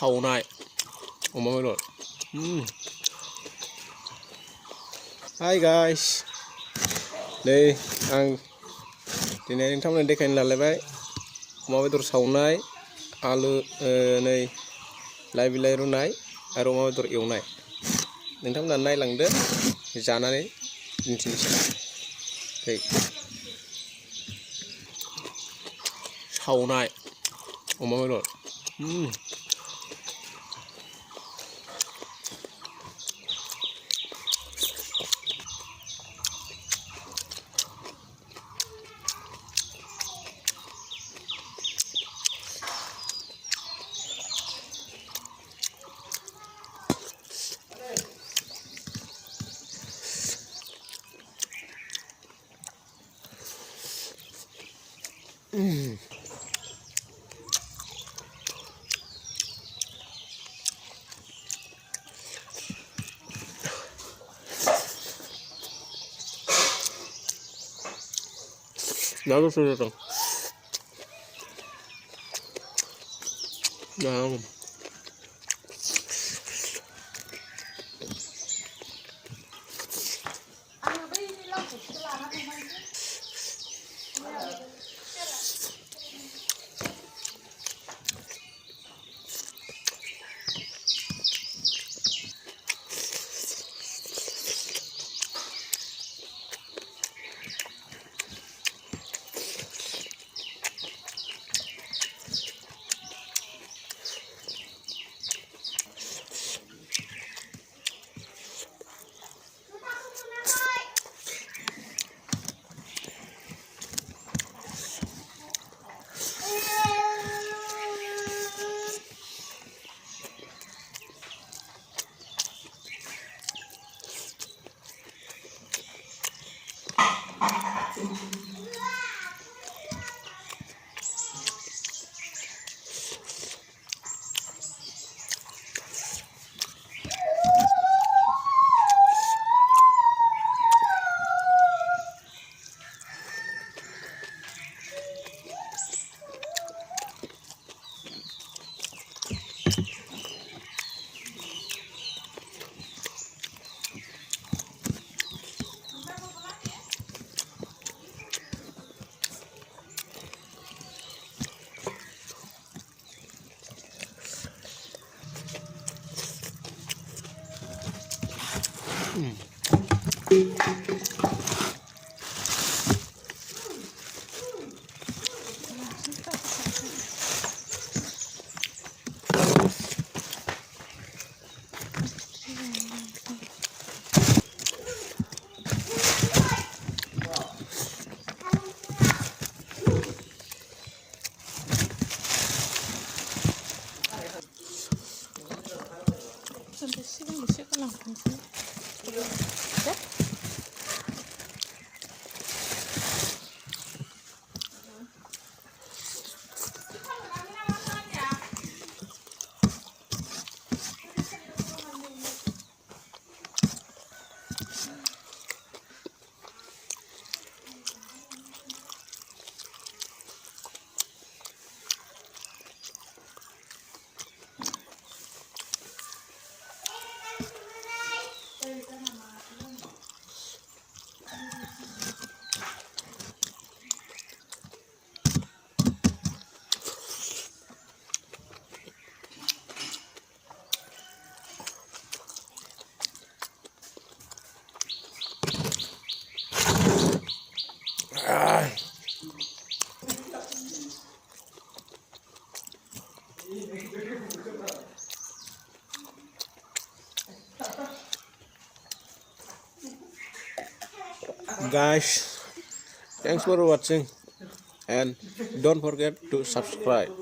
सावनाय अमा बेदर हाय गाइस नै आं दिनै नोंथांमोननो देखायनो लालायबाय अमा बेदर सावनाय आलु नै लाइ बिलाइ रुनाय आरो अमा बेदर एवनाय नोंथांमोना नायलांदो जानानै दिन्थिनोसै सावनाय अमा बेदर Lalu sudah dong. Nah. Sampai sini bisa kan langsung sih. Guys, thanks for watching and don't forget to subscribe.